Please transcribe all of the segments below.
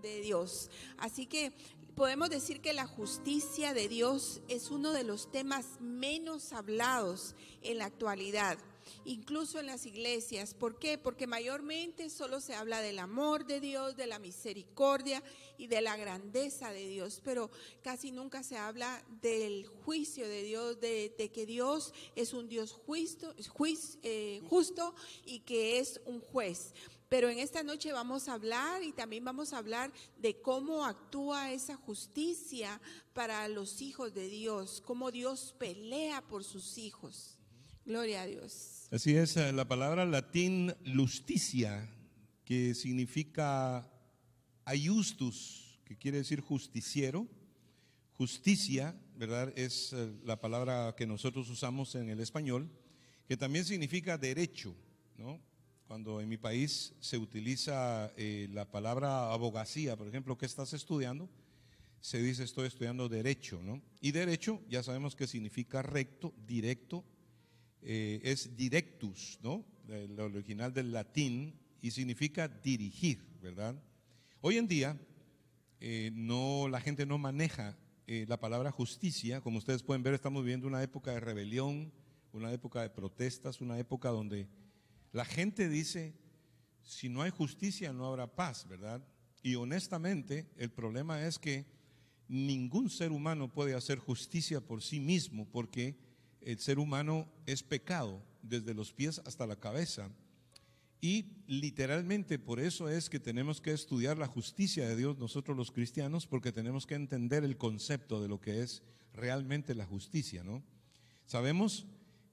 de Dios. Así que podemos decir que la justicia de Dios es uno de los temas menos hablados en la actualidad, incluso en las iglesias. ¿Por qué? Porque mayormente solo se habla del amor de Dios, de la misericordia y de la grandeza de Dios, pero casi nunca se habla del juicio de Dios, de que Dios es un Dios justo y que es un juez. Pero en esta noche vamos a hablar y también vamos a hablar de cómo actúa esa justicia para los hijos de Dios, cómo Dios pelea por sus hijos. Gloria a Dios. Así es, la palabra latín justicia, que significa aiustus, que quiere decir justiciero. Justicia, ¿verdad? Es la palabra que nosotros usamos en el español, que también significa derecho, ¿no? Cuando en mi país se utiliza la palabra abogacía, por ejemplo, ¿qué estás estudiando? Se dice estoy estudiando derecho, ¿no? Y derecho ya sabemos que significa recto, directo, es directus, ¿no? El original del latín, y significa dirigir, ¿verdad? Hoy en día la gente no maneja la palabra justicia. Como ustedes pueden ver, estamos viviendo una época de rebelión, una época de protestas, una época donde la gente dice, si no hay justicia no habrá paz, ¿verdad? Y honestamente el problema es que ningún ser humano puede hacer justicia por sí mismo, porque el ser humano es pecado desde los pies hasta la cabeza. Y literalmente por eso es que tenemos que estudiar la justicia de Dios nosotros los cristianos, porque tenemos que entender el concepto de lo que es realmente la justicia, ¿no? Sabemos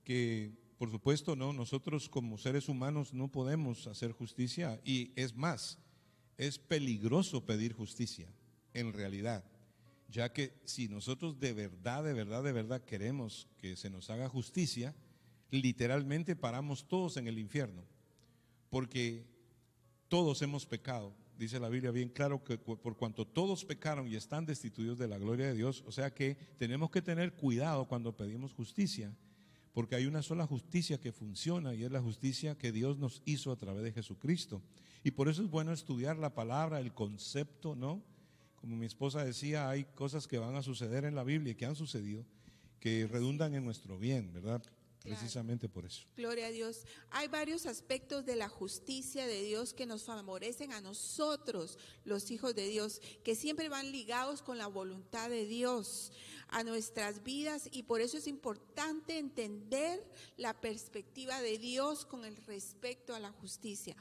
que, por supuesto, no, nosotros como seres humanos no podemos hacer justicia, y es más, es peligroso pedir justicia en realidad, ya que si nosotros de verdad queremos que se nos haga justicia, literalmente paramos todos en el infierno, porque todos hemos pecado. Dice la Biblia bien claro que por cuanto todos pecaron y están destituidos de la gloria de Dios, o sea que tenemos que tener cuidado cuando pedimos justicia, porque hay una sola justicia que funciona, y es la justicia que Dios nos hizo a través de Jesucristo. Y por eso es bueno estudiar la palabra, el concepto, ¿no? Como mi esposa decía, hay cosas que van a suceder en la Biblia y que han sucedido, que redundan en nuestro bien, ¿verdad? Claro. Precisamente por eso. Gloria a Dios. Hay varios aspectos de la justicia de Dios que nos favorecen a nosotros, los hijos de Dios, que siempre van ligados con la voluntad de Dios a nuestras vidas, y por eso es importante entender la perspectiva de Dios con el respecto a la justicia.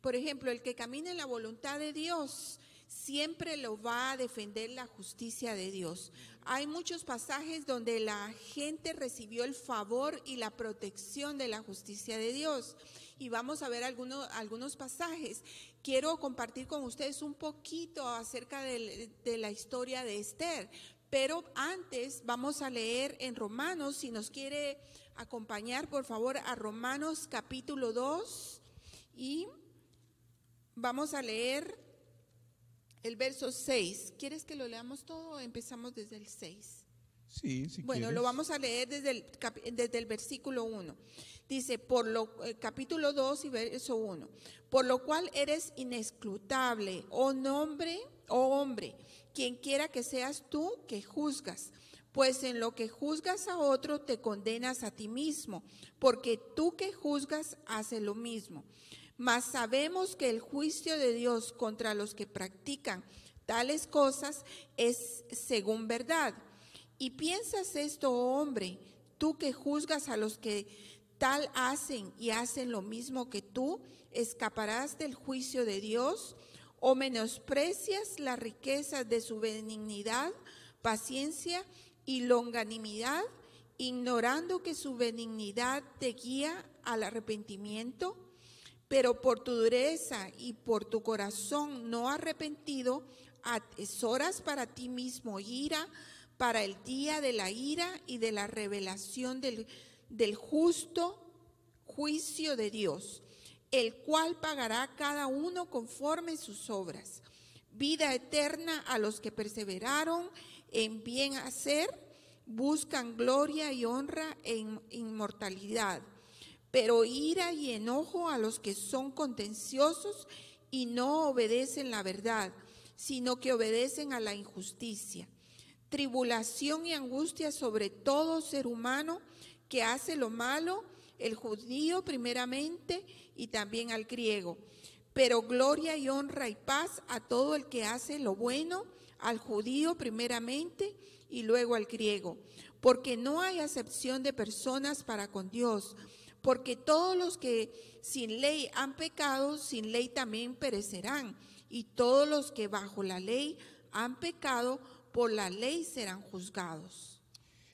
Por ejemplo, el que camina en la voluntad de Dios siempre lo va a defender la justicia de Dios. Hay muchos pasajes donde la gente recibió el favor y la protección de la justicia de Dios, y vamos a ver algunos pasajes. Quiero compartir con ustedes un poquito acerca de la historia de Esther, pero antes vamos a leer en Romanos. Si nos quiere acompañar, por favor, a Romanos capítulo 2, y vamos a leer el verso 6. ¿Quieres que lo leamos todo o empezamos desde el 6? Sí, si bueno, quieres. Lo vamos a leer desde el versículo 1. Dice, capítulo 2 y verso 1. Por lo cual eres inescrutable, oh hombre, quien quiera que seas tú que juzgas. Pues en lo que juzgas a otro te condenas a ti mismo, porque tú que juzgas haces lo mismo. Mas sabemos que el juicio de Dios contra los que practican tales cosas es según verdad. Y piensas esto, oh hombre, tú que juzgas a los que tal hacen y hacen lo mismo que tú, ¿escaparás del juicio de Dios? ¿O menosprecias las riquezas de su benignidad, paciencia y longanimidad, ignorando que su benignidad te guía al arrepentimiento? Pero por tu dureza y por tu corazón no arrepentido, atesoras para ti mismo ira, para el día de la ira y de la revelación del justo juicio de Dios, el cual pagará a cada uno conforme sus obras. Vida eterna a los que perseveraron en bien hacer, buscan gloria y honra e inmortalidad. Pero ira y enojo a los que son contenciosos y no obedecen la verdad, sino que obedecen a la injusticia. Tribulación y angustia sobre todo ser humano que hace lo malo, el judío primeramente y también al griego. Pero gloria y honra y paz a todo el que hace lo bueno, al judío primeramente y luego al griego. Porque no hay acepción de personas para con Dios, porque todos los que sin ley han pecado, sin ley también perecerán, y todos los que bajo la ley han pecado, por la ley serán juzgados.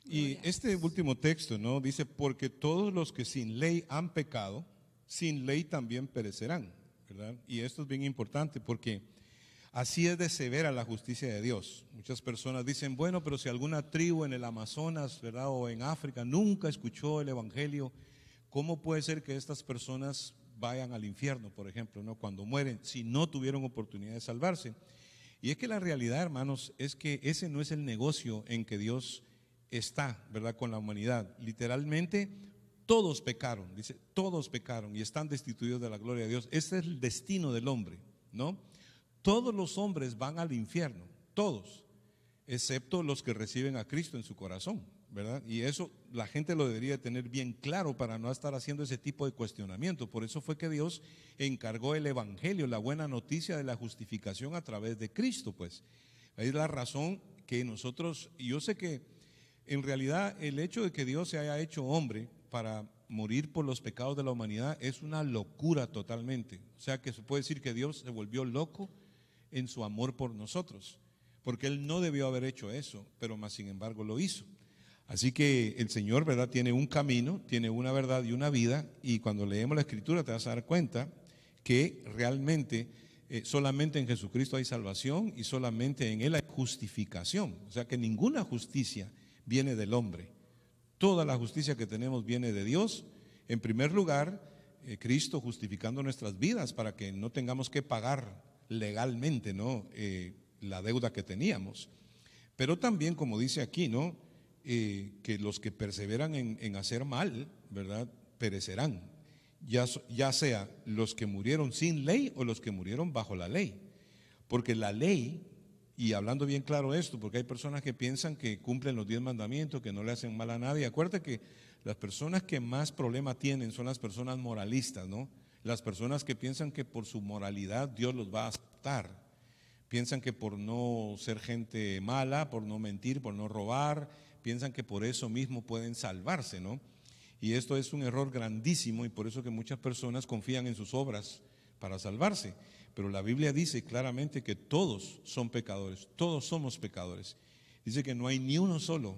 Y este último texto, ¿no? Dice, porque todos los que sin ley han pecado, sin ley también perecerán, ¿verdad? Y esto es bien importante porque así es de severa la justicia de Dios. Muchas personas dicen, bueno, pero si alguna tribu en el Amazonas, ¿verdad? O en África nunca escuchó el evangelio, ¿cómo puede ser que estas personas vayan al infierno, por ejemplo, ¿no? Cuando mueren, si no tuvieron oportunidad de salvarse? Y es que la realidad, hermanos, es que ese no es el negocio en que Dios está, ¿verdad? Con la humanidad. Literalmente, todos pecaron, dice, todos pecaron y están destituidos de la gloria de Dios. Ese es el destino del hombre, ¿no? Todos los hombres van al infierno, todos, excepto los que reciben a Cristo en su corazón, ¿verdad? Y eso la gente lo debería tener bien claro para no estar haciendo ese tipo de cuestionamiento. Por eso fue que Dios encargó el evangelio, la buena noticia de la justificación a través de Cristo, pues. Es la razón que nosotros, y yo sé que en realidad el hecho de que Dios se haya hecho hombre para morir por los pecados de la humanidad es una locura totalmente. O sea que se puede decir que Dios se volvió loco en su amor por nosotros, porque Él no debió haber hecho eso, pero más sin embargo lo hizo. Así que el Señor, ¿verdad?, tiene un camino, tiene una verdad y una vida, y cuando leemos la Escritura te vas a dar cuenta que realmente solamente en Jesucristo hay salvación y solamente en Él hay justificación. O sea que ninguna justicia viene del hombre. Toda la justicia que tenemos viene de Dios. En primer lugar, Cristo justificando nuestras vidas para que no tengamos que pagar legalmente, ¿no? La deuda que teníamos. Pero también, como dice aquí, ¿no? Que los que perseveran en hacer mal, ¿verdad?, perecerán, ya sea los que murieron sin ley o los que murieron bajo la ley. Porque la ley, y hablando bien claro esto, porque hay personas que piensan que cumplen los 10 mandamientos, que no le hacen mal a nadie. Acuérdate que las personas que más problema tienen son las personas moralistas, ¿no? Las personas que piensan que por su moralidad Dios los va a aceptar. Piensan que por no ser gente mala, por no mentir, por no robar, piensan que por eso mismo pueden salvarse, ¿no? Y esto es un error grandísimo, y por eso que muchas personas confían en sus obras para salvarse. Pero la Biblia dice claramente que todos son pecadores, todos somos pecadores. Dice que no hay ni uno solo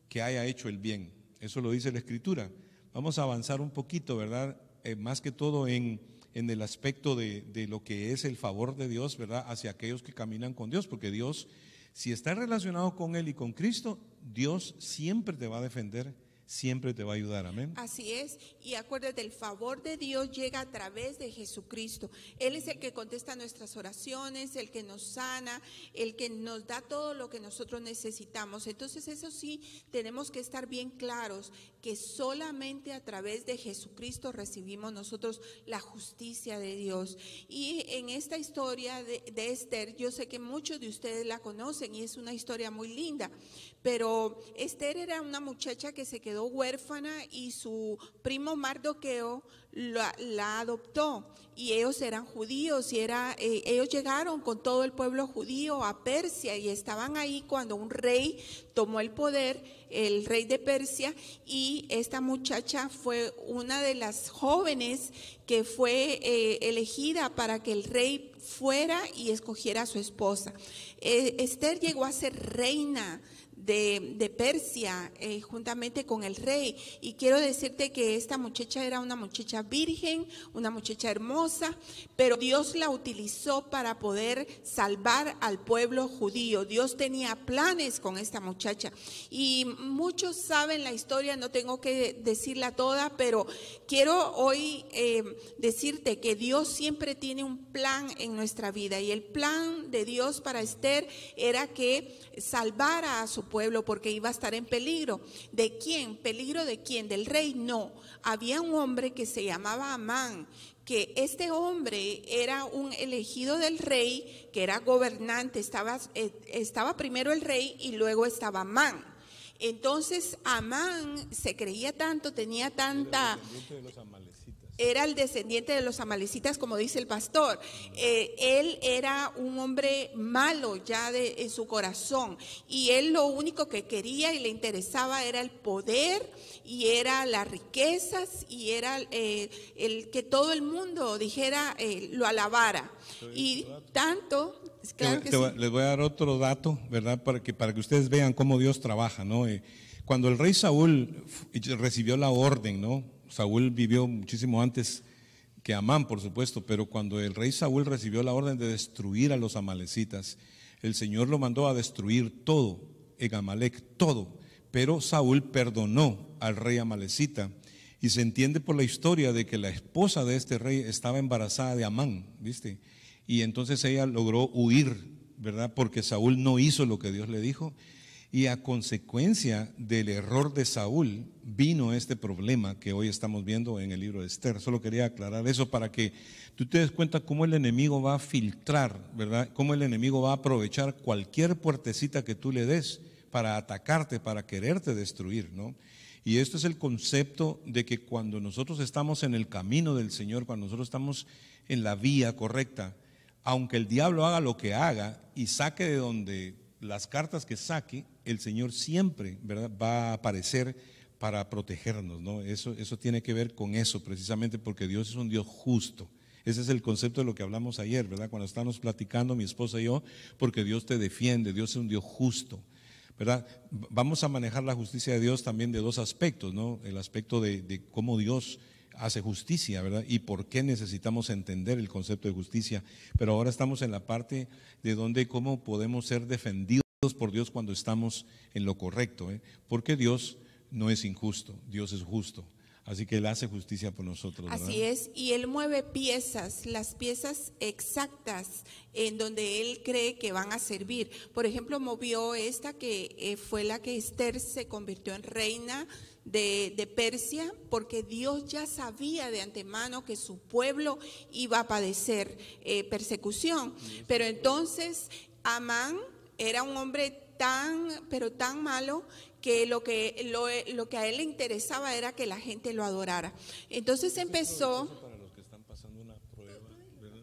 que haya hecho el bien. Eso lo dice la Escritura. Vamos a avanzar un poquito, ¿verdad? Más que todo en el aspecto de lo que es el favor de Dios, ¿verdad?, hacia aquellos que caminan con Dios, porque Dios, si estás relacionado con Él y con Cristo, Dios siempre te va a defender, siempre te va a ayudar, amén. Así es, y acuérdate, el favor de Dios llega a través de Jesucristo. Él es el que contesta nuestras oraciones, el que nos sana, el que nos da todo lo que nosotros necesitamos. Entonces, eso sí, tenemos que estar bien claros que solamente a través de Jesucristo recibimos nosotros la justicia de Dios. Y en esta historia de Esther, yo sé que muchos de ustedes la conocen y es una historia muy linda, pero Esther era una muchacha que se quedó huérfana y su primo Mardoqueo la adoptó, y ellos eran judíos y ellos llegaron con todo el pueblo judío a Persia y estaban ahí cuando un rey tomó el poder, el rey de Persia, y esta muchacha fue una de las jóvenes que fue elegida para que el rey fuera y escogiera a su esposa. Esther llegó a ser reina de Persia juntamente con el rey, y quiero decirte que esta muchacha era una muchacha virgen, una muchacha hermosa, pero Dios la utilizó para poder salvar al pueblo judío. Dios tenía planes con esta muchacha, y muchos saben la historia, no tengo que decirla toda, pero quiero hoy decirte que Dios siempre tiene un plan en nuestra vida, y el plan de Dios para Esther era que salvara a su pueblo porque iba a estar en peligro. ¿De quién? ¿Peligro de quién? ¿Del rey? No. Había un hombre que se llamaba Amán, que este hombre era un elegido del rey, que era gobernante. Estaba primero el rey y luego estaba Amán. Entonces Amán se creía tanto, tenía tanta... Era el descendiente de los amalecitas, como dice el pastor. Él era un hombre malo ya en su corazón, y él lo único que quería y le interesaba era el poder, y era las riquezas, y era el que todo el mundo dijera, lo alabara. Y tanto, claro que sí. Les voy a dar otro dato, ¿verdad? Para que ustedes vean cómo Dios trabaja, ¿no? Cuando el rey Saúl recibió la orden, ¿no? Saúl vivió muchísimo antes que Amán, por supuesto, pero cuando el rey Saúl recibió la orden de destruir a los amalecitas, el Señor lo mandó a destruir todo, en Amalec, todo. Pero Saúl perdonó al rey amalecita, y se entiende por la historia de que la esposa de este rey estaba embarazada de Amán, ¿viste? Y entonces ella logró huir, ¿verdad? Porque Saúl no hizo lo que Dios le dijo. Y a consecuencia del error de Saúl vino este problema que hoy estamos viendo en el libro de Esther. Solo quería aclarar eso para que tú te des cuenta cómo el enemigo va a filtrar, ¿verdad? Cómo el enemigo va a aprovechar cualquier puertecita que tú le des para atacarte, para quererte destruir, ¿no? Y esto es el concepto de que cuando nosotros estamos en el camino del Señor, cuando nosotros estamos en la vía correcta, aunque el diablo haga lo que haga y saque de donde las cartas que saque, el Señor siempre, ¿verdad?, va a aparecer para protegernos, ¿no? Eso tiene que ver con eso, precisamente porque Dios es un Dios justo. Ese es el concepto de lo que hablamos ayer, ¿verdad? Cuando estábamos platicando mi esposa y yo, porque Dios te defiende, Dios es un Dios justo, ¿verdad? Vamos a manejar la justicia de Dios también de dos aspectos, ¿no? El aspecto de cómo Dios hace justicia, ¿verdad? Y por qué necesitamos entender el concepto de justicia. Pero ahora estamos en la parte de cómo podemos ser defendidos por Dios cuando estamos en lo correcto, ¿eh? Porque Dios no es injusto, Dios es justo. Así que Él hace justicia por nosotros, ¿verdad? Así es, y Él mueve piezas, las piezas exactas en donde Él cree que van a servir. Por ejemplo, movió esta que fue la que Esther se convirtió en reina de Persia, porque Dios ya sabía de antemano que su pueblo iba a padecer persecución. Pero entonces Amán era un hombre pero tan malo, que lo que a él le interesaba era que la gente lo adorara. Entonces empezó. Para los que están pasando una prueba, ¿verdad?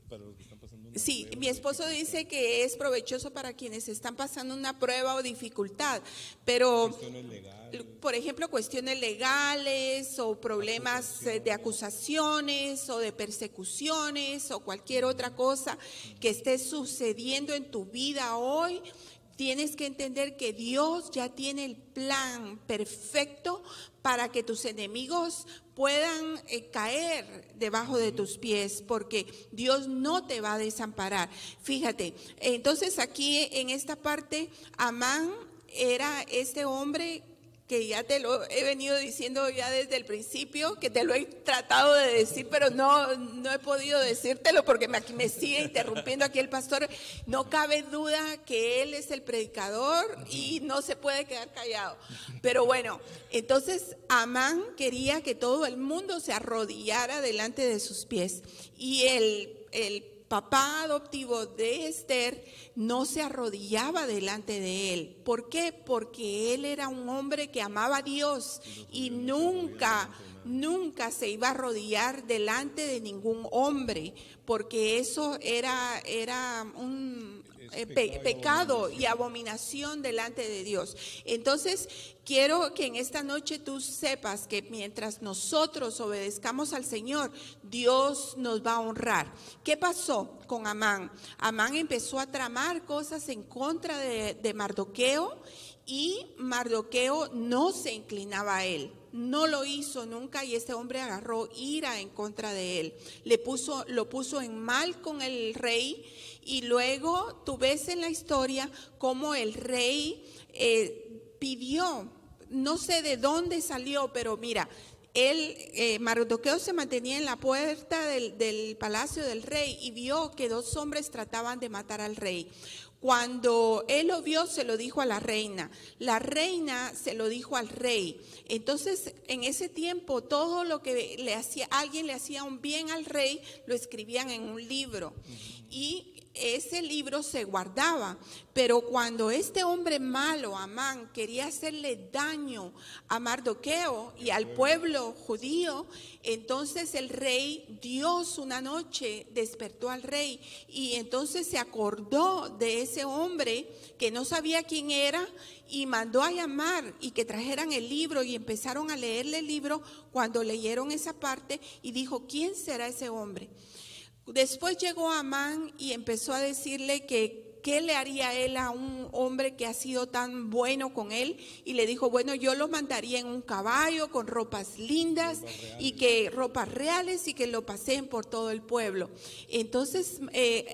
Para los que están pasando una Sí, prueba. mi esposo dice que es provechoso para quienes están pasando una prueba o dificultad, pero Cuestiones legales. por ejemplo, cuestiones legales o problemas de acusaciones o de persecuciones o cualquier otra cosa que esté sucediendo en tu vida hoy. Tienes que entender que Dios ya tiene el plan perfecto para que tus enemigos puedan caer debajo de tus pies, porque Dios no te va a desamparar. Fíjate, entonces aquí en esta parte, Amán era este hombre que ya te lo he venido diciendo ya desde el principio, que te lo he tratado de decir, pero no he podido decírtelo porque me sigue interrumpiendo aquí el pastor. No cabe duda que él es el predicador y no se puede quedar callado. Pero bueno, entonces Amán quería que todo el mundo se arrodillara delante de sus pies, y el papá adoptivo de Esther no se arrodillaba delante de él. ¿Por qué? Porque él era un hombre que amaba a Dios y nunca se iba a arrodillar delante de ningún hombre, porque eso era un pecado y abominación delante de Dios. Entonces, quiero que en esta noche tú sepas que mientras nosotros obedezcamos al Señor, Dios nos va a honrar. ¿Qué pasó con Amán? Amán empezó a tramar cosas en contra de Mardoqueo, y Mardoqueo no se inclinaba a él. No lo hizo nunca, y este hombre agarró ira en contra de él. Lo puso en mal con el rey, y luego tú ves en la historia cómo el rey pidió, no sé de dónde salió, pero mira, Mardoqueo se mantenía en la puerta del palacio del rey y vio que 2 hombres trataban de matar al rey. Cuando él lo vio, se lo dijo a la reina se lo dijo al rey. Entonces, en ese tiempo, todo lo que alguien le hacía un bien al rey, lo escribían en un libro. Y ese libro se guardaba, pero cuando este hombre malo, Amán, quería hacerle daño a Mardoqueo y al pueblo judío, entonces el rey, Dios una noche despertó al rey y entonces se acordó de ese hombre que no sabía quién era y mandó a llamar y que trajeran el libro y empezaron a leerle el libro. Cuando leyeron esa parte y dijo, ¿quién será ese hombre? Después llegó Amán y empezó a decirle que qué le haría él a un hombre que ha sido tan bueno con él, y le dijo, bueno, yo lo mandaría en un caballo con ropas lindas y que ropas reales y que lo paseen por todo el pueblo. Entonces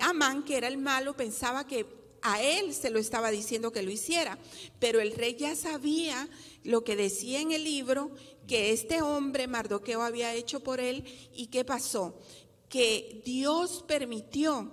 Amán, que era el malo, pensaba que a él se lo estaba diciendo que lo hiciera, pero el rey ya sabía lo que decía en el libro que este hombre Mardoqueo había hecho por él. ¿Y qué pasó? Que Dios permitió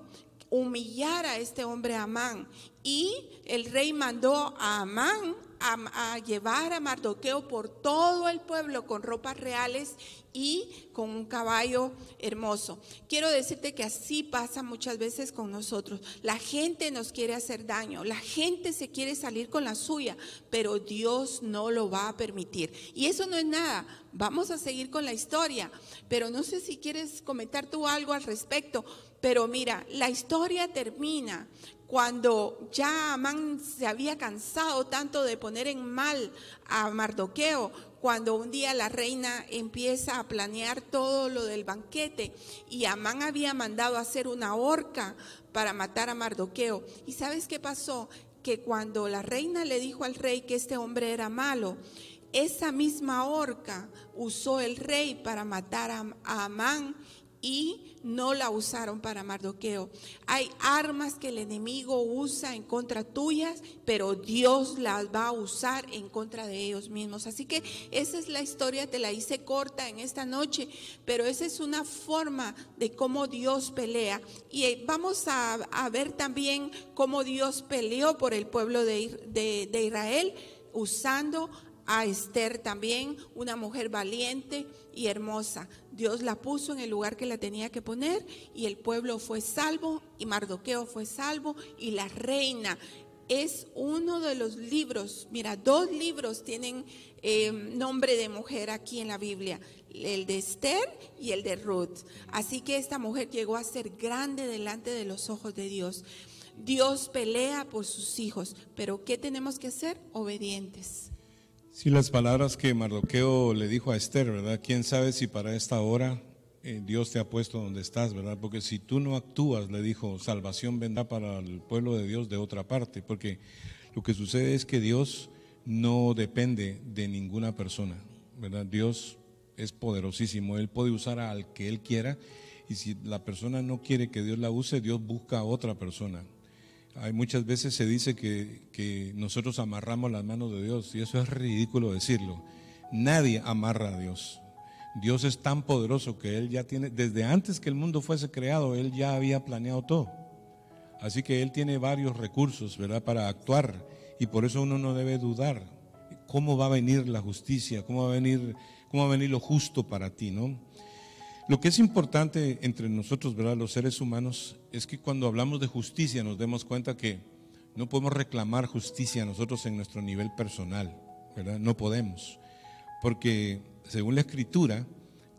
humillar a este hombre Amán, y el rey mandó a Amán a llevar a Mardoqueo por todo el pueblo con ropas reales y con un caballo hermoso. Quiero decirte que así pasa muchas veces con nosotros. La gente nos quiere hacer daño, la gente se quiere salir con la suya, pero Dios no lo va a permitir. Y eso no es nada. Vamos a seguir con la historia, pero no sé si quieres comentar tú algo al respecto. Pero mira, la historia termina cuando ya Amán se había cansado tanto de poner en mal a Mardoqueo, cuando un día la reina empieza a planear todo lo del banquete y Amán había mandado a hacer una horca para matar a Mardoqueo. ¿Y sabes qué pasó? Que cuando la reina le dijo al rey que este hombre era malo, esa misma horca usó el rey para matar a Amán y no la usaron para Mardoqueo. Hay armas que el enemigo usa en contra tuyas, pero Dios las va a usar en contra de ellos mismos. Así que esa es la historia, te la hice corta en esta noche, pero esa es una forma de cómo Dios pelea. Y vamos a ver también cómo Dios peleó por el pueblo de Israel, usando a Esther también, una mujer valiente y hermosa. Dios la puso en el lugar que la tenía que poner y el pueblo fue salvo y Mardoqueo fue salvo y la reina. Es uno de los libros, mira, 2 libros tienen nombre de mujer aquí en la Biblia, el de Esther y el de Ruth. Así que esta mujer llegó a ser grande delante de los ojos de Dios. Dios pelea por sus hijos, pero ¿qué tenemos que hacer? Obedientes. Sí, las palabras que Mardoqueo le dijo a Esther, ¿verdad? ¿Quién sabe si para esta hora Dios te ha puesto donde estás, ¿verdad? Porque si tú no actúas, le dijo, salvación vendrá para el pueblo de Dios de otra parte, porque lo que sucede es que Dios no depende de ninguna persona, ¿verdad? Dios es poderosísimo, Él puede usar al que Él quiera, y si la persona no quiere que Dios la use, Dios busca a otra persona. Hay muchas veces se dice que nosotros amarramos las manos de Dios, y eso es ridículo decirlo. Nadie amarra a Dios. Dios es tan poderoso que Él ya tiene, desde antes que el mundo fuese creado, Él ya había planeado todo. Así que Él tiene varios recursos, ¿verdad?, para actuar, y por eso uno no debe dudar. ¿Cómo va a venir la justicia? ¿Cómo va a venir lo justo para ti, no? Lo que es importante entre nosotros, ¿verdad?, los seres humanos, es que cuando hablamos de justicia nos demos cuenta que no podemos reclamar justicia nosotros en nuestro nivel personal, ¿verdad? No podemos, porque según la Escritura,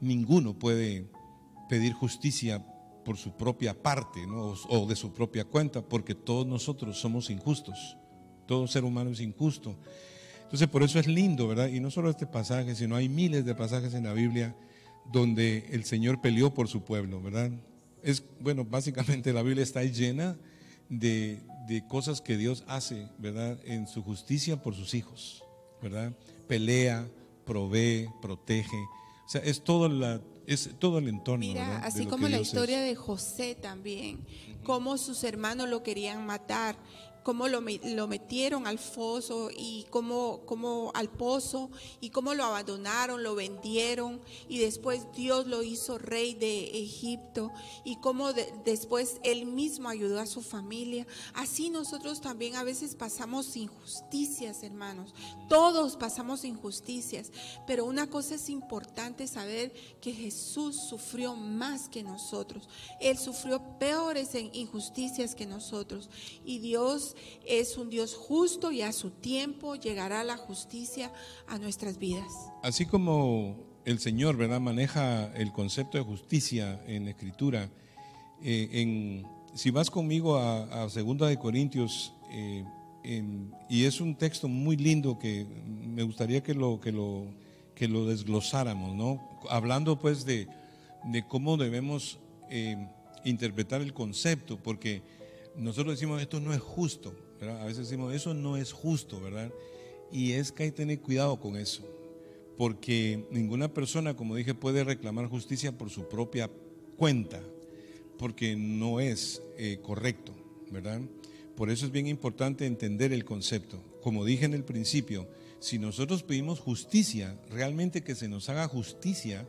ninguno puede pedir justicia por su propia parte, ¿no?, o de su propia cuenta, porque todos nosotros somos injustos, todo ser humano es injusto. Entonces por eso es lindo, ¿verdad? Y no solo este pasaje, sino hay miles de pasajes en la Biblia donde el Señor peleó por su pueblo, ¿verdad? Básicamente la Biblia está llena de cosas que Dios hace, ¿verdad?, en su justicia por sus hijos, ¿verdad? Pelea, provee, protege, o sea, es todo el entorno. Mira, ¿verdad?, así como la historia de José también, cómo sus hermanos lo querían matar cómo lo metieron al foso y cómo al pozo, y cómo lo abandonaron, lo vendieron, y después Dios lo hizo rey de Egipto, y cómo después él mismo ayudó a su familia. Así nosotros también a veces pasamos injusticias, hermanos. Todos pasamos injusticias, pero una cosa es importante saber, que Jesús sufrió más que nosotros. Él sufrió peores injusticias que nosotros, y Dios es un Dios justo, y a su tiempo llegará la justicia a nuestras vidas. Así como el Señor, ¿verdad?, maneja el concepto de justicia en la Escritura, si vas conmigo a 2 de Corintios, y es un texto muy lindo que me gustaría que lo desglosáramos, ¿no? Hablando pues de cómo debemos interpretar el concepto, porque nosotros decimos esto no es justo, ¿verdad? A veces decimos eso no es justo, ¿verdad? Y es que hay que tener cuidado con eso, porque ninguna persona, como dije, puede reclamar justicia por su propia cuenta, porque no es correcto, ¿verdad? Por eso es bien importante entender el concepto. Como dije en el principio, si nosotros pedimos justicia, realmente que se nos haga justicia,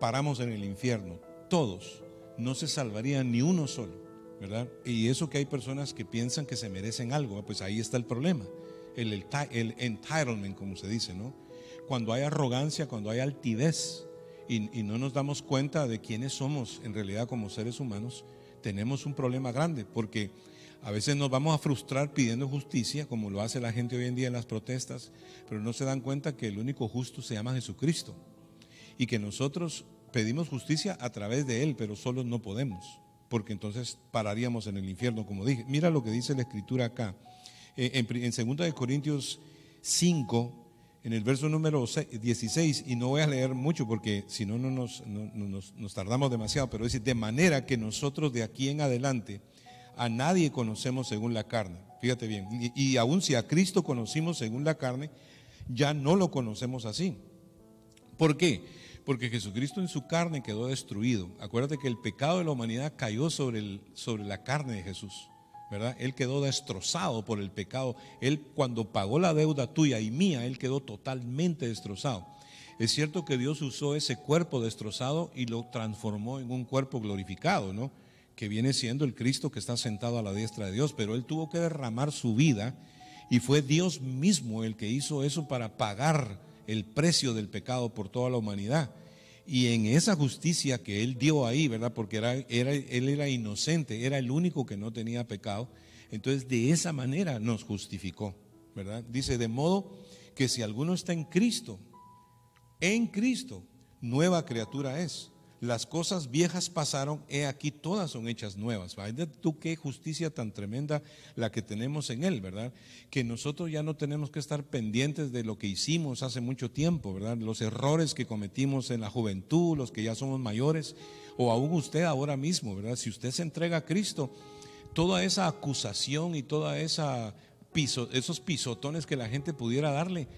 paramos en el infierno, todos, no se salvaría ni uno solo, ¿verdad? Y eso que hay personas que piensan que se merecen algo, pues ahí está el problema, el entitlement, como se dice, ¿no? Cuando hay arrogancia, cuando hay altivez y no nos damos cuenta de quiénes somos en realidad como seres humanos, tenemos un problema grande, porque a veces nos vamos a frustrar pidiendo justicia, como lo hace la gente hoy en día en las protestas, pero no se dan cuenta que el único justo se llama Jesucristo, y que nosotros pedimos justicia a través de Él, pero solos no podemos, porque entonces pararíamos en el infierno, como dije. Mira lo que dice la Escritura acá, en 2 de Corintios 5, en el verso número 16, y no voy a leer mucho porque si no nos tardamos demasiado, pero dice: de manera que nosotros de aquí en adelante a nadie conocemos según la carne. Fíjate bien, y aun si a Cristo conocimos según la carne, ya no lo conocemos así. ¿Por qué? Porque Jesucristo en su carne quedó destruido. Acuérdate que el pecado de la humanidad cayó sobre la carne de Jesús, ¿verdad? Él quedó destrozado por el pecado. Él, cuando pagó la deuda tuya y mía, Él quedó totalmente destrozado. Es cierto que Dios usó ese cuerpo destrozado y lo transformó en un cuerpo glorificado, ¿no?, que viene siendo el Cristo que está sentado a la diestra de Dios, pero Él tuvo que derramar su vida, y fue Dios mismo el que hizo eso para pagar el precio del pecado por toda la humanidad. Y en esa justicia que Él dio ahí, ¿verdad?, porque Él era inocente, era el único que no tenía pecado, entonces de esa manera nos justificó, ¿verdad? Dice: de modo que si alguno está en Cristo, nueva criatura es. Las cosas viejas pasaron, he aquí todas son hechas nuevas. Fíjate tú qué justicia tan tremenda la que tenemos en Él, ¿verdad? Que nosotros ya no tenemos que estar pendientes de lo que hicimos hace mucho tiempo, ¿verdad? Los errores que cometimos en la juventud, los que ya somos mayores, o aún usted ahora mismo, ¿verdad? Si usted se entrega a Cristo, toda esa acusación y toda esos pisotones que la gente pudiera darle,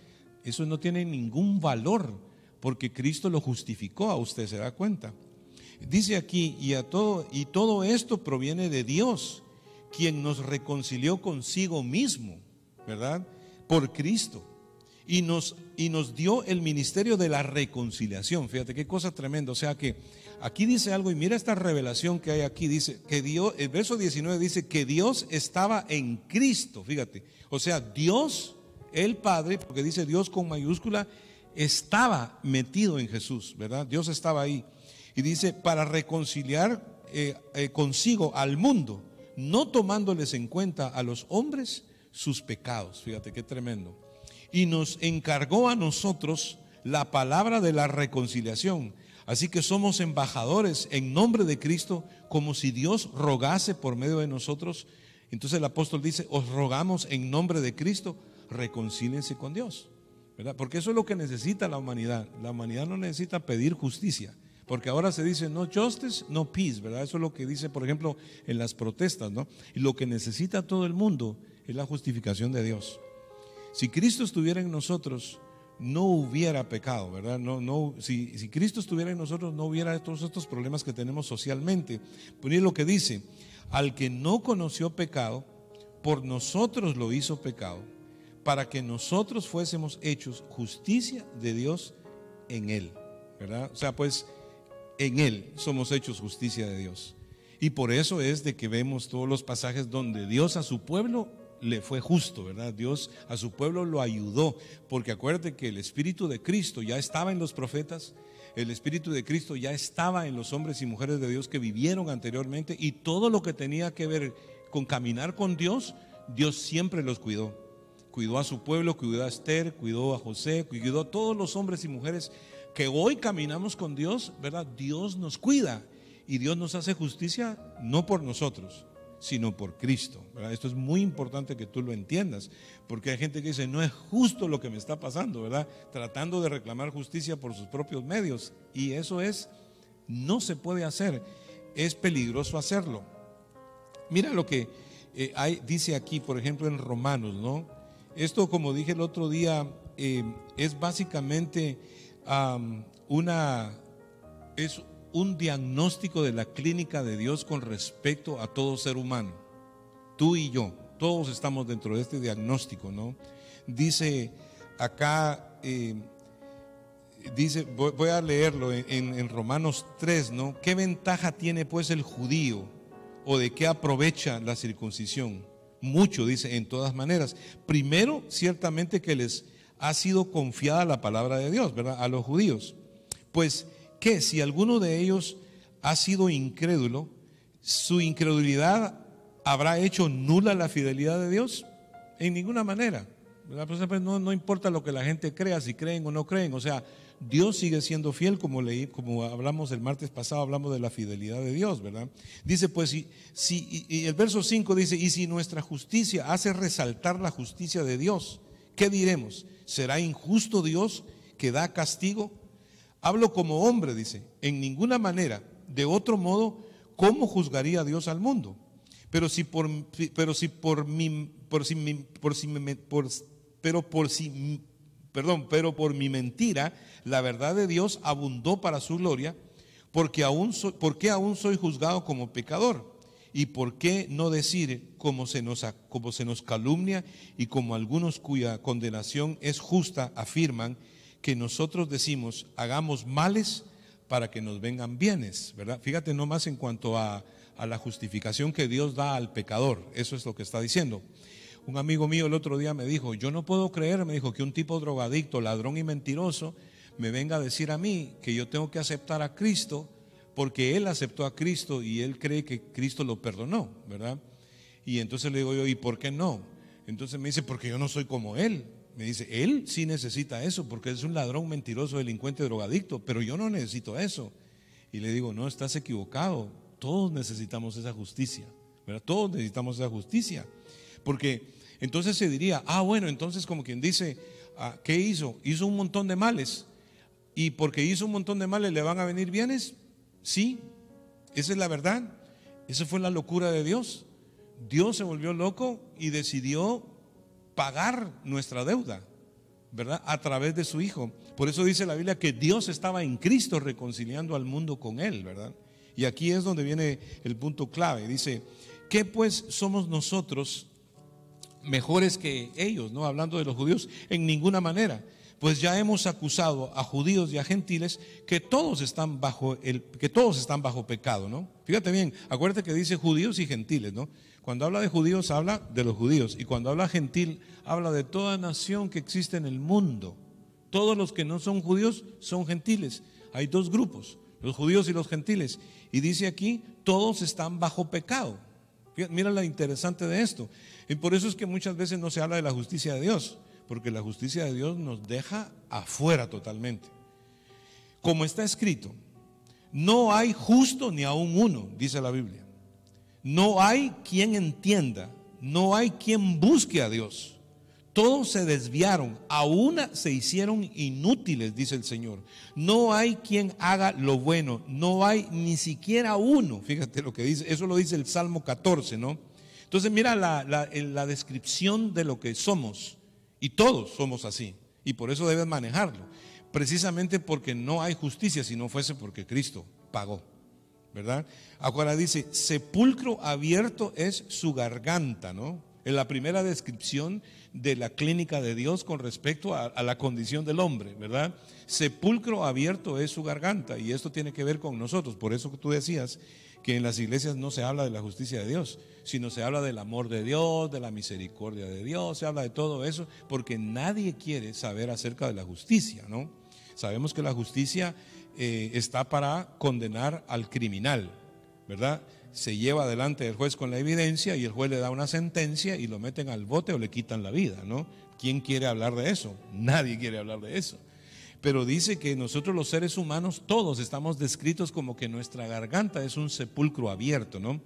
eso no tiene ningún valor, porque Cristo lo justificó a usted, ¿se da cuenta? Dice aquí: y todo esto proviene de Dios, quien nos reconcilió consigo mismo, ¿verdad?, por Cristo, y nos dio el ministerio de la reconciliación. Fíjate qué cosa tremenda. O sea que aquí dice algo, y mira esta revelación que hay aquí. Dice que Dios, el verso 19 dice que Dios estaba en Cristo. Fíjate, o sea, Dios, el Padre, porque dice Dios con mayúscula, estaba metido en Jesús, ¿verdad? Dios estaba ahí. Y dice: para reconciliar consigo al mundo, no tomándoles en cuenta a los hombres sus pecados. Fíjate qué tremendo. Y nos encargó a nosotros la palabra de la reconciliación. Así que somos embajadores en nombre de Cristo, como si Dios rogase por medio de nosotros. Entonces el apóstol dice: os rogamos en nombre de Cristo, reconcíliense con Dios, ¿verdad? Porque eso es lo que necesita la humanidad. La humanidad no necesita pedir justicia, porque ahora se dice no justice, no peace, ¿verdad? Eso es lo que dice, por ejemplo, en las protestas, ¿no? Y lo que necesita todo el mundo es la justificación de Dios. Si Cristo estuviera en nosotros, no hubiera pecado, ¿verdad? Si Cristo estuviera en nosotros, no hubiera todos estos problemas que tenemos socialmente. Pero es lo que dice: al que no conoció pecado, por nosotros lo hizo pecado, para que nosotros fuésemos hechos justicia de Dios en Él, ¿verdad? O sea, pues en Él somos hechos justicia de Dios. Y por eso es de que vemos todos los pasajes donde Dios a su pueblo le fue justo, ¿verdad? Dios a su pueblo lo ayudó, porque acuérdate que el Espíritu de Cristo ya estaba en los profetas, el Espíritu de Cristo ya estaba en los hombres y mujeres de Dios que vivieron anteriormente, y todo lo que tenía que ver con caminar con Dios, Dios siempre los cuidó. Cuidó a su pueblo, cuidó a Esther, cuidó a José, cuidó a todos los hombres y mujeres que hoy caminamos con Dios, ¿verdad? Dios nos cuida y Dios nos hace justicia no por nosotros, sino por Cristo, ¿verdad? Esto es muy importante que tú lo entiendas, porque hay gente que dice, no es justo lo que me está pasando, ¿verdad? Tratando de reclamar justicia por sus propios medios, y eso no se puede hacer, es peligroso hacerlo. Mira lo que dice aquí, por ejemplo, en Romanos, ¿no? Esto, como dije el otro día, es básicamente es un diagnóstico de la clínica de Dios con respecto a todo ser humano. Tú y yo, todos estamos dentro de este diagnóstico, ¿no? Dice acá, voy a leerlo en Romanos 3, ¿no? ¿Qué ventaja tiene pues el judío? ¿O de qué aprovecha la circuncisión? Mucho, dice, en todas maneras. Primero, ciertamente que les ha sido confiada la palabra de Dios, ¿verdad? A los judíos. Pues, ¿qué? Si alguno de ellos ha sido incrédulo, ¿su incredulidad habrá hecho nula la fidelidad de Dios? En ninguna manera, ¿verdad? Pues no importa lo que la gente crea, si creen o no creen, o sea, Dios sigue siendo fiel, como hablamos el martes pasado, hablamos de la fidelidad de Dios, ¿verdad? Dice pues, y el verso 5 dice, y si nuestra justicia hace resaltar la justicia de Dios, ¿qué diremos? ¿Será injusto Dios que da castigo? Hablo como hombre, dice, en ninguna manera, de otro modo, ¿cómo juzgaría Dios al mundo? Pero por mi mentira, la verdad de Dios abundó para su gloria, ¿por qué aún soy juzgado como pecador? ¿Y por qué no decir como se nos calumnia y como algunos cuya condenación es justa afirman que nosotros decimos hagamos males para que nos vengan bienes, ¿verdad? Fíjate nomás en cuanto a la justificación que Dios da al pecador, eso es lo que está diciendo. Un amigo mío el otro día me dijo, yo no puedo creer, me dijo, que un tipo drogadicto, ladrón y mentiroso me venga a decir a mí que yo tengo que aceptar a Cristo porque él aceptó a Cristo y él cree que Cristo lo perdonó, ¿verdad? Y entonces le digo yo, ¿y por qué no? Entonces me dice, porque yo no soy como él. Me dice, él sí necesita eso porque es un ladrón, mentiroso, delincuente, drogadicto, pero yo no necesito eso. Y le digo, no, estás equivocado, todos necesitamos esa justicia, ¿verdad? Todos necesitamos esa justicia. Porque entonces se diría, bueno, entonces como quien dice, ¿qué hizo? Hizo un montón de males. Y porque hizo un montón de males, ¿le van a venir bienes? Sí, esa es la verdad. Esa fue la locura de Dios. Dios se volvió loco y decidió pagar nuestra deuda, ¿verdad? A través de su Hijo. Por eso dice la Biblia que Dios estaba en Cristo reconciliando al mundo con Él, ¿verdad? Y aquí es donde viene el punto clave. Dice, ¿qué pues somos nosotros mejores que ellos? ¿No? Hablando de los judíos, en ninguna manera. Pues ya hemos acusado a judíos y a gentiles que todos están bajo pecado, ¿no? Fíjate bien, acuérdate que dice judíos y gentiles, ¿no? Cuando habla de judíos habla de los judíos, y cuando habla gentil habla de toda nación que existe en el mundo. Todos los que no son judíos son gentiles. Hay dos grupos, los judíos y los gentiles. Y dice aquí, todos están bajo pecado. Mira lo interesante de esto. Y por eso es que muchas veces no se habla de la justicia de Dios, porque la justicia de Dios nos deja afuera totalmente. Como está escrito, no hay justo ni aún uno, dice la Biblia. No hay quien entienda, no hay quien busque a Dios. Todos se desviaron, a una se hicieron inútiles, dice el Señor. No hay quien haga lo bueno, no hay ni siquiera uno. Fíjate lo que dice, eso lo dice el Salmo 14, ¿no? Entonces mira la descripción de lo que somos, y todos somos así, y por eso debes manejarlo, precisamente porque no hay justicia si no fuese porque Cristo pagó, ¿verdad? Ahora dice, sepulcro abierto es su garganta, ¿no? Es la primera descripción de la clínica de Dios con respecto a la condición del hombre, ¿verdad? Sepulcro abierto es su garganta, y esto tiene que ver con nosotros. Por eso que tú decías que en las iglesias no se habla de la justicia de Dios, sino se habla del amor de Dios, de la misericordia de Dios, se habla de todo eso, porque nadie quiere saber acerca de la justicia, ¿no? Sabemos que la justicia está para condenar al criminal, ¿verdad? Se lleva delante del juez con la evidencia y el juez le da una sentencia y lo meten al bote o le quitan la vida, ¿no? ¿Quién quiere hablar de eso? Nadie quiere hablar de eso. Pero dice que nosotros los seres humanos todos estamos descritos como que nuestra garganta es un sepulcro abierto, ¿no?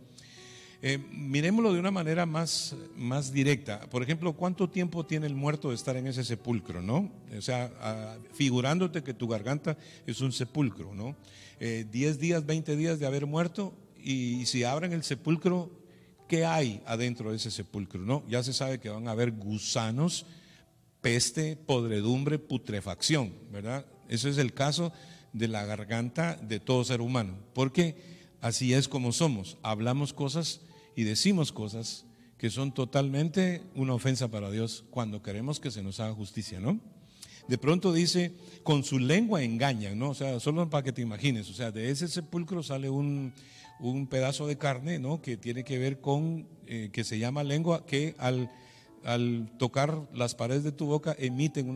Miremoslo de una manera más directa. Por ejemplo, ¿cuánto tiempo tiene el muerto de estar en ese sepulcro, no? O sea, figurándote que tu garganta es un sepulcro, ¿no? 10 días, 20 días de haber muerto, y si abren el sepulcro, ¿qué hay adentro de ese sepulcro, no? Ya se sabe que van a haber gusanos, peste, podredumbre, putrefacción, ¿verdad? Ese es el caso de la garganta de todo ser humano, porque así es como somos. Hablamos cosas y decimos cosas que son totalmente una ofensa para Dios cuando queremos que se nos haga justicia, ¿no? De pronto dice, con su lengua engañan, ¿no? O sea, solo para que te imagines, o sea, de ese sepulcro sale un pedazo de carne, ¿no? Que tiene que ver con, que se llama lengua, que al tocar las paredes de tu boca emiten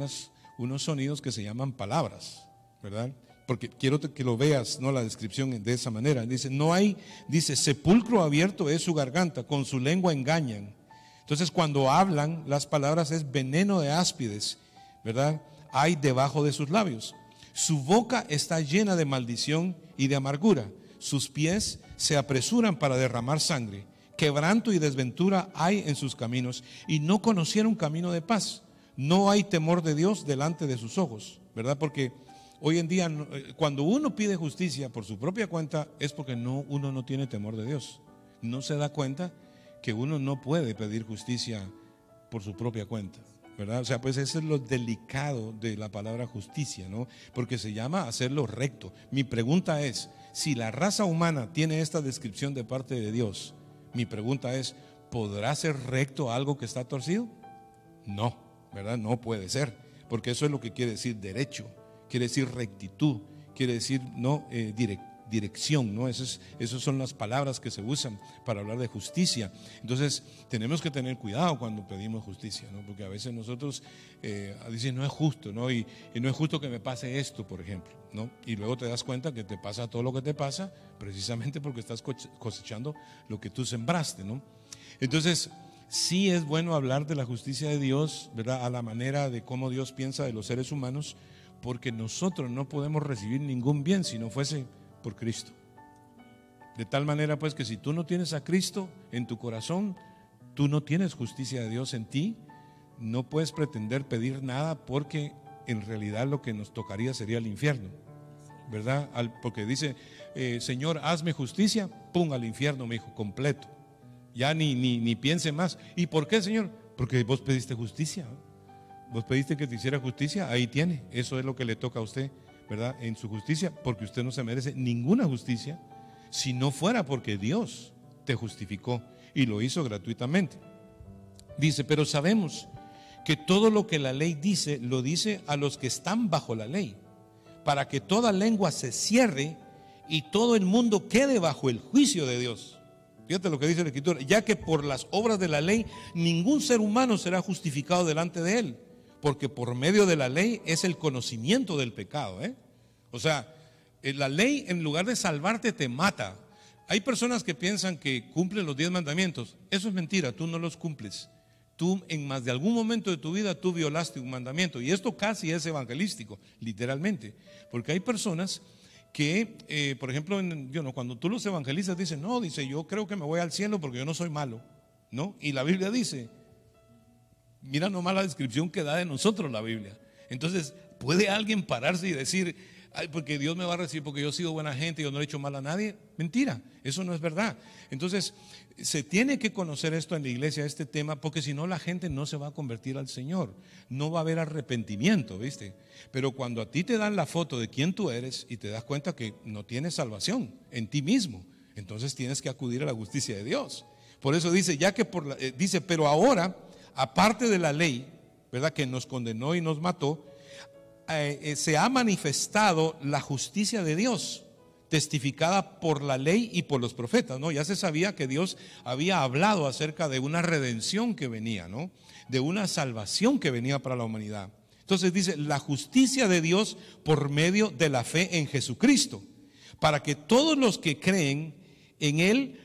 unos sonidos que se llaman palabras, ¿verdad? Porque quiero que lo veas, ¿no? La descripción de esa manera. Dice, sepulcro abierto es su garganta, con su lengua engañan. Entonces, cuando hablan, las palabras es veneno de áspides, ¿verdad? Hay debajo de sus labios. Su boca está llena de maldición y de amargura. Sus pies se apresuran para derramar sangre. Quebranto y desventura hay en sus caminos, y no conocieron camino de paz. No hay temor de Dios delante de sus ojos, ¿verdad? Porque hoy en día, cuando uno pide justicia por su propia cuenta, es porque uno no tiene temor de Dios. No se da cuenta que uno no puede pedir justicia por su propia cuenta, ¿verdad? O sea, pues eso es lo delicado de la palabra justicia, ¿no? Porque se llama hacerlo recto. Mi pregunta es, si la raza humana tiene esta descripción de parte de Dios, mi pregunta es, ¿podrá ser recto algo que está torcido? No, ¿verdad? No puede ser, porque eso es lo que quiere decir derecho. Quiere decir rectitud, quiere decir dirección, ¿no? Esas son las palabras que se usan para hablar de justicia. Entonces, tenemos que tener cuidado cuando pedimos justicia, ¿no? Porque a veces nosotros dicen, no es justo, ¿no? Y no es justo que me pase esto, por ejemplo, ¿no? Y luego te das cuenta que te pasa todo lo que te pasa, precisamente porque estás cosechando lo que tú sembraste, ¿no? Entonces, sí es bueno hablar de la justicia de Dios, ¿verdad? A la manera de cómo Dios piensa de los seres humanos, porque nosotros no podemos recibir ningún bien si no fuese por Cristo. De tal manera pues que si tú no tienes a Cristo en tu corazón, tú no tienes justicia de Dios en ti, no puedes pretender pedir nada, porque en realidad lo que nos tocaría sería el infierno, ¿verdad? Porque dice, Señor, hazme justicia, pum, al infierno, mi hijo, completo. Ya ni piense más. ¿Y por qué, Señor? Porque vos pediste justicia, ¿no? Vos pediste que te hiciera justicia, ahí tiene. Eso es lo que le toca a usted, ¿verdad? En su justicia, porque usted no se merece ninguna justicia si no fuera porque Dios te justificó y lo hizo gratuitamente. Dice, pero sabemos que todo lo que la ley dice, lo dice a los que están bajo la ley, para que toda lengua se cierre y todo el mundo quede bajo el juicio de Dios. Fíjate lo que dice la Escritura, ya que por las obras de la ley ningún ser humano será justificado delante de él, porque por medio de la ley es el conocimiento del pecado, ¿eh? O sea, la ley en lugar de salvarte te mata. Hay personas que piensan que cumplen los 10 mandamientos. Eso es mentira, tú no los cumples. Tú en más de algún momento de tu vida tú violaste un mandamiento, y esto casi es evangelístico, literalmente, porque hay personas que, por ejemplo, cuando tú los evangelizas dicen, no, dice, yo creo que me voy al cielo porque yo no soy malo, ¿no? Y la Biblia dice, mira nomás la descripción que da de nosotros la Biblia. Entonces, ¿puede alguien pararse y decir, ay, porque Dios me va a recibir porque yo he sido buena gente y yo no le he hecho mal a nadie? Mentira, eso no es verdad. Entonces, se tiene que conocer esto en la iglesia, este tema, porque si no la gente no se va a convertir al Señor, no va a haber arrepentimiento, ¿viste? Pero cuando a ti te dan la foto de quién tú eres y te das cuenta que no tienes salvación en ti mismo, entonces tienes que acudir a la justicia de Dios, Por eso dice, ya que dice, pero ahora, aparte de la ley, ¿verdad?, que nos condenó y nos mató, se ha manifestado la justicia de Dios, testificada por la ley y por los profetas, ¿no? Ya se sabía que Dios había hablado acerca de una redención que venía, ¿no?, de una salvación que venía para la humanidad. Entonces dice, la justicia de Dios por medio de la fe en Jesucristo, para que todos los que creen en Él,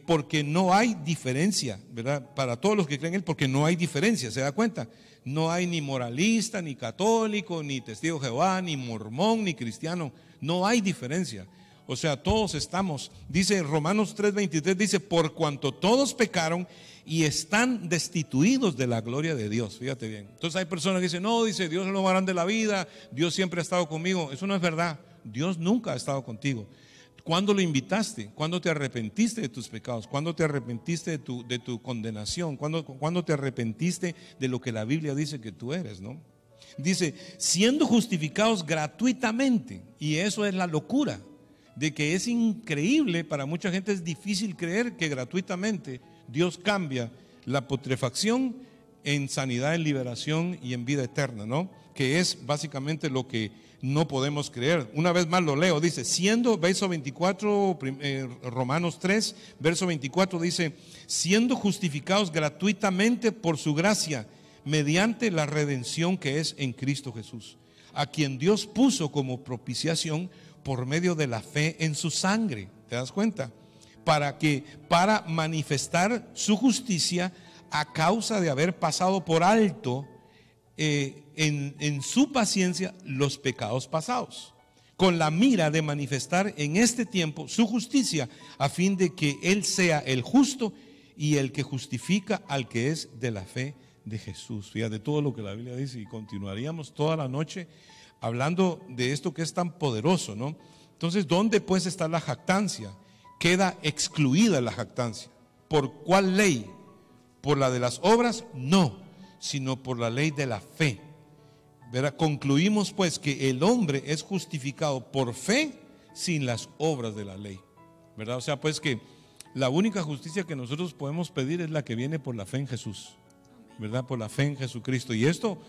porque no hay diferencia, ¿verdad? Para todos los que creen en Él, porque no hay diferencia, ¿se da cuenta? No hay ni moralista, ni católico, ni testigo de Jehová, ni mormón, ni cristiano. No hay diferencia. O sea, todos estamos, dice Romanos 3:23, dice, por cuanto todos pecaron y están destituidos de la gloria de Dios. Fíjate bien. Entonces hay personas que dicen, no, dice, Dios es lo más grande de la vida, Dios siempre ha estado conmigo. Eso no es verdad. Dios nunca ha estado contigo. ¿Cuándo lo invitaste? ¿Cuándo te arrepentiste de tus pecados? ¿Cuándo te arrepentiste de tu condenación? ¿Cuándo te arrepentiste de lo que la Biblia dice que tú eres, ¿no? Dice, siendo justificados gratuitamente. Y eso es la locura, de que es increíble, para mucha gente es difícil creer que gratuitamente Dios cambia la putrefacción en sanidad, en liberación y en vida eterna, ¿no? Que es básicamente lo que no podemos creer. Una vez más lo leo, dice, siendo, verso 24, Romanos 3, verso 24 dice, siendo justificados gratuitamente por su gracia, mediante la redención que es en Cristo Jesús, a quien Dios puso como propiciación por medio de la fe en su sangre. ¿Te das cuenta? Para manifestar su justicia a causa de haber pasado por alto en su paciencia los pecados pasados, con la mira de manifestar en este tiempo su justicia, a fin de que Él sea el justo y el que justifica al que es de la fe de Jesús. Fíjate todo lo que la Biblia dice, y continuaríamos toda la noche hablando de esto que es tan poderoso, ¿no? Entonces, ¿dónde pues está la jactancia? Queda excluida la jactancia. ¿Por cuál ley? ¿Por la de las obras? No, sino por la ley de la fe. ¿Verdad? Concluimos pues que el hombre es justificado por fe sin las obras de la ley, ¿verdad? O sea, pues que la única justicia que nosotros podemos pedir es la que viene por la fe en Jesús, ¿verdad? Por la fe en Jesucristo. Y esto,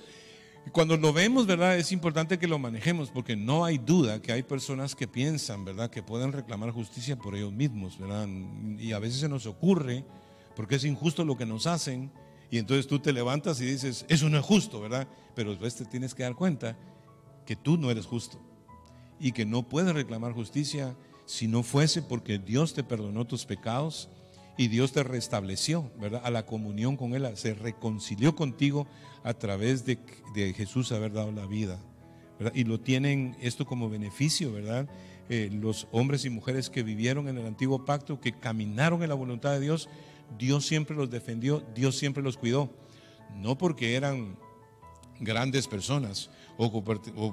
cuando lo vemos, ¿verdad?, es importante que lo manejemos, porque no hay duda que hay personas que piensan, ¿verdad?, que pueden reclamar justicia por ellos mismos, ¿verdad? Y a veces se nos ocurre, porque es injusto lo que nos hacen, y entonces tú te levantas y dices, eso no es justo, ¿verdad? Pero después te tienes que dar cuenta que tú no eres justo y que no puedes reclamar justicia si no fuese porque Dios te perdonó tus pecados y Dios te restableció, ¿verdad?, a la comunión con Él, se reconcilió contigo a través de Jesús haber dado la vida, ¿verdad? Y lo tienen esto como beneficio, ¿verdad? Los hombres y mujeres que vivieron en el antiguo pacto, que caminaron en la voluntad de Dios, Dios siempre los defendió, Dios siempre los cuidó, no porque eran grandes personas o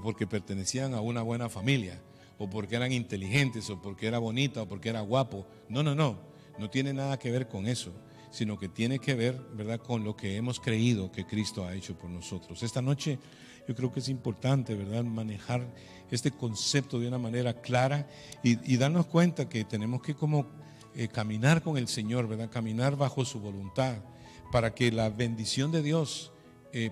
porque pertenecían a una buena familia o porque eran inteligentes o porque era bonita o porque era guapo. No tiene nada que ver con eso, sino que tiene que ver, ¿verdad?, con lo que hemos creído que Cristo ha hecho por nosotros. Esta noche yo creo que es importante, ¿verdad?, manejar este concepto de una manera clara y darnos cuenta que tenemos que caminar con el Señor, ¿verdad?, caminar bajo su voluntad, para que la bendición de Dios,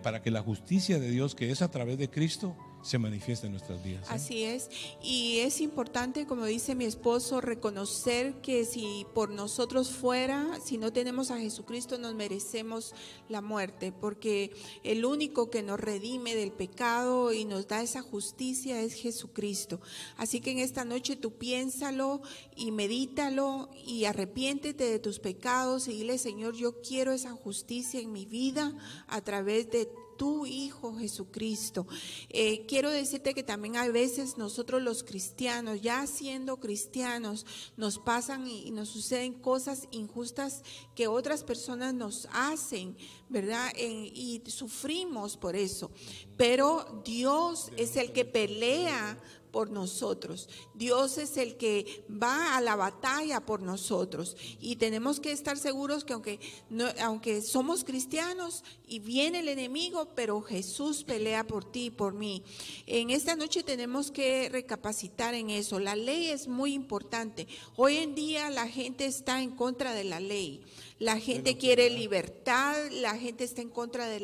para que la justicia de Dios, que es a través de Cristo, se manifiesta en nuestras vidas. Así es, y es importante, como dice mi esposo, reconocer que si por nosotros fuera, si no tenemos a Jesucristo, nos merecemos la muerte, porque el único que nos redime del pecado y nos da esa justicia es Jesucristo. Así que en esta noche tú piénsalo y medítalo y arrepiéntete de tus pecados y dile, Señor, yo quiero esa justicia en mi vida a través de tu Hijo Jesucristo. Quiero decirte que también a veces nosotros los cristianos, ya siendo cristianos, nos pasan y nos suceden cosas injustas que otras personas nos hacen, ¿verdad? Y sufrimos por eso. Pero Dios es el que pelea por nosotros. Dios es el que va a la batalla por nosotros. Y tenemos que estar seguros que aunque somos cristianos y viene el enemigo, pero Jesús pelea por ti y por mí. En esta noche tenemos que recapacitar en eso. La ley es muy importante. Hoy en día la gente está en contra de la ley. La gente quiere libertad, la gente está en contra de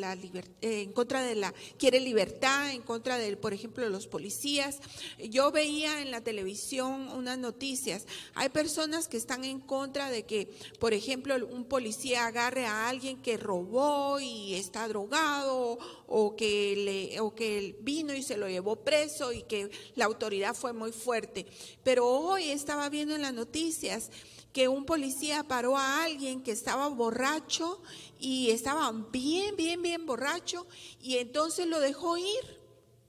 quiere libertad, en contra de, por ejemplo, los policías. Yo veía en la televisión unas noticias. Hay personas que están en contra de que, por ejemplo, un policía agarre a alguien que robó y está drogado, o que vino y se lo llevó preso y que la autoridad fue muy fuerte. Pero hoy estaba viendo en las noticias que un policía paró a alguien que estaba borracho y estaba bien borracho, y entonces lo dejó ir.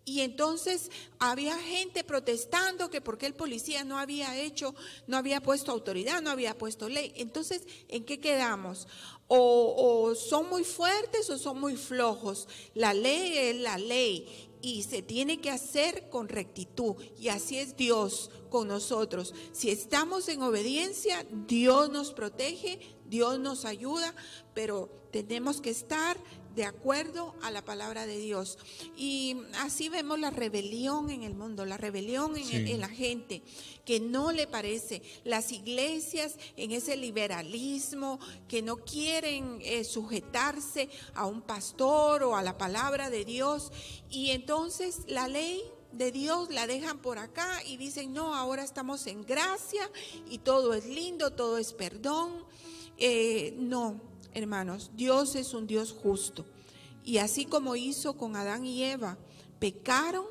Y entonces había gente protestando que porque el policía no había puesto autoridad, no había puesto ley. Entonces, ¿en qué quedamos? O son muy fuertes o son muy flojos. La ley es la ley y se tiene que hacer con rectitud, y así es Dios con nosotros. Si estamos en obediencia, Dios nos protege, Dios nos ayuda, pero tenemos que estar de acuerdo a la palabra de Dios. Y así vemos la rebelión en el mundo, la rebelión en la gente, que no le parece. Las iglesias en ese liberalismo, que no quieren sujetarse a un pastor o a la palabra de Dios, y entonces la ley de Dios la dejan por acá y dicen: no, ahora estamos en gracia y todo es lindo, todo es perdón. No, hermanos, Dios es un Dios justo, y así como hizo con Adán y Eva, pecaron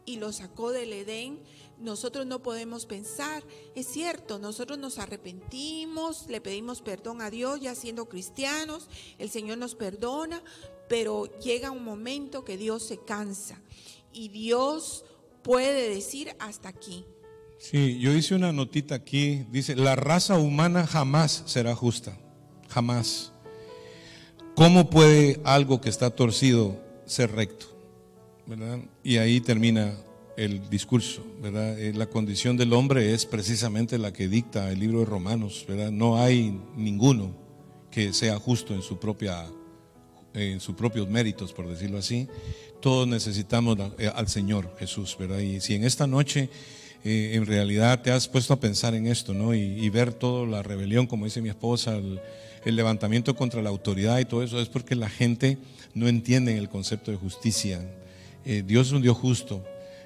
y los sacó del Edén. Nosotros no podemos pensar, es cierto, nosotros nos arrepentimos, le pedimos perdón a Dios ya siendo cristianos, el Señor nos perdona, pero llega un momento que Dios se cansa y Dios puede decir: hasta aquí. Sí, yo hice una notita aquí, dice: la raza humana jamás será justa, jamás. ¿Cómo puede algo que está torcido ser recto? ¿Verdad? Y ahí termina el discurso, ¿verdad? La condición del hombre es precisamente la que dicta el libro de Romanos, ¿verdad? No hay ninguno que sea justo en sus propios méritos, por decirlo así. Todos necesitamos al Señor Jesús, ¿verdad? Y si en esta noche en realidad te has puesto a pensar en esto, ¿no? Y ver toda la rebelión, como dice mi esposa, el levantamiento contra la autoridad y todo eso, es porque la gente no entiende el concepto de justicia. Dios es un Dios justo.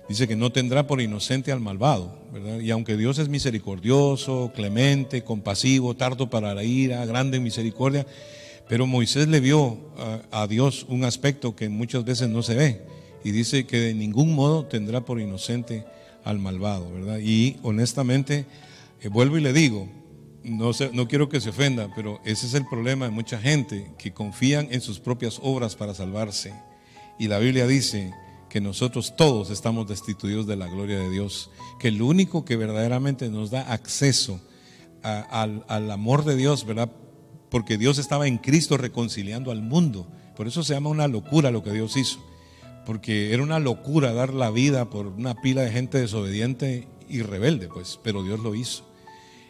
Dice que no tendrá por inocente al malvado, ¿verdad? Y aunque Dios es misericordioso, clemente, compasivo, tardo para la ira, grande en misericordia, pero Moisés le vio a Dios un aspecto que muchas veces no se ve, y dice que de ningún modo tendrá por inocente al malvado, ¿verdad? Y honestamente, vuelvo y le digo, no quiero que se ofenda, pero ese es el problema de mucha gente, que confían en sus propias obras para salvarse. Y la Biblia dice que nosotros todos estamos destituidos de la gloria de Dios, que el único que verdaderamente nos da acceso al amor de Dios, ¿verdad? Porque Dios estaba en Cristo reconciliando al mundo. Por eso se llama una locura lo que Dios hizo, porque era una locura dar la vida por una pila de gente desobediente y rebelde, pues, pero Dios lo hizo.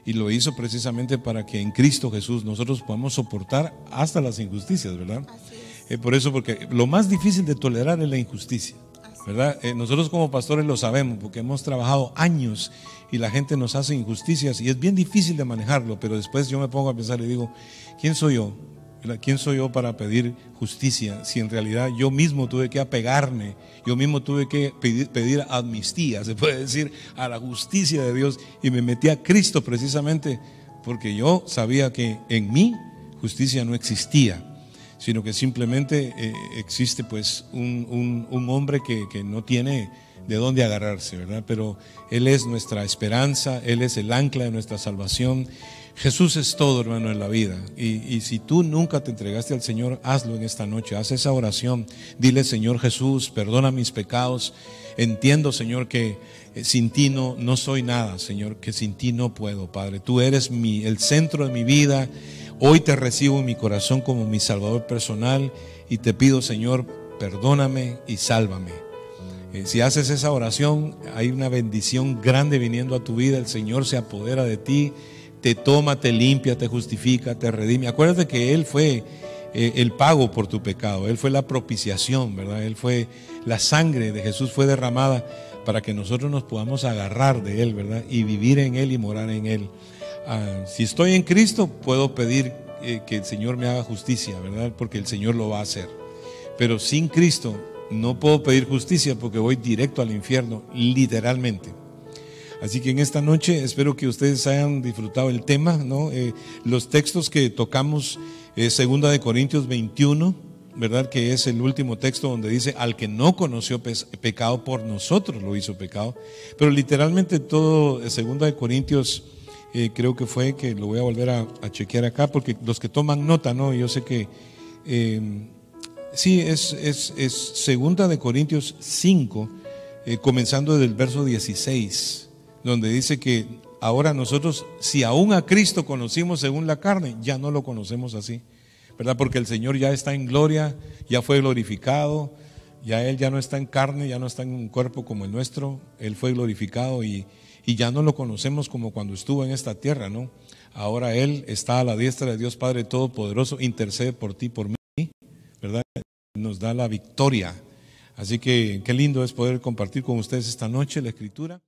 Y lo hizo precisamente para que en Cristo Jesús nosotros podamos soportar hasta las injusticias, ¿verdad? Por eso, porque lo más difícil de tolerar es la injusticia, ¿verdad? Nosotros como pastores lo sabemos, porque hemos trabajado años y la gente nos hace injusticias y es bien difícil de manejarlo, pero después yo me pongo a pensar y digo: ¿quién soy yo? ¿Quién soy yo para pedir justicia? Si en realidad yo mismo tuve que apegarme, yo mismo tuve que pedir amnistía, se puede decir, a la justicia de Dios, y me metí a Cristo precisamente porque yo sabía que en mí justicia no existía, sino que simplemente existe pues un hombre que no tiene de dónde agarrarse, ¿verdad? Pero Él es nuestra esperanza, Él es el ancla de nuestra salvación. Jesús es todo, hermano, en la vida. Y si tú nunca te entregaste al Señor, hazlo en esta noche, haz esa oración. Dile: Señor Jesús, perdona mis pecados. Entiendo, Señor, que sin ti no soy nada, Señor, que sin ti no puedo, Padre. Tú eres el centro de mi vida. Hoy te recibo en mi corazón como mi Salvador personal y te pido, Señor, perdóname y sálvame. Si haces esa oración, hay una bendición grande viniendo a tu vida. El Señor se apodera de ti, te toma, te limpia, te justifica, te redime. Acuérdate que Él fue el pago por tu pecado. Él fue la propiciación, ¿verdad? Él fue, la sangre de Jesús fue derramada para que nosotros nos podamos agarrar de Él, ¿verdad? Y vivir en Él y morar en Él. Si estoy en Cristo, puedo pedir que el Señor me haga justicia, ¿verdad? Porque el Señor lo va a hacer. Pero sin Cristo no puedo pedir justicia porque voy directo al infierno, literalmente. Así que en esta noche espero que ustedes hayan disfrutado el tema, ¿no? Los textos que tocamos, 2 de Corintios 21, ¿verdad? Que es el último texto donde dice: al que no conoció pecado, por nosotros lo hizo pecado. Pero literalmente todo 2 de Corintios, creo que fue, que lo voy a volver a chequear acá, porque los que toman nota, ¿no? Yo sé que sí, es 2 de Corintios 5, comenzando desde el verso 16, donde dice que ahora nosotros, si aún a Cristo conocimos según la carne, ya no lo conocemos así, ¿verdad? Porque el Señor ya está en gloria, ya fue glorificado, ya Él ya no está en carne, ya no está en un cuerpo como el nuestro. Él fue glorificado y ya no lo conocemos como cuando estuvo en esta tierra, ¿no? Ahora Él está a la diestra de Dios Padre Todopoderoso, intercede por ti, por mí, ¿verdad? Nos da la victoria. Así que qué lindo es poder compartir con ustedes esta noche la Escritura.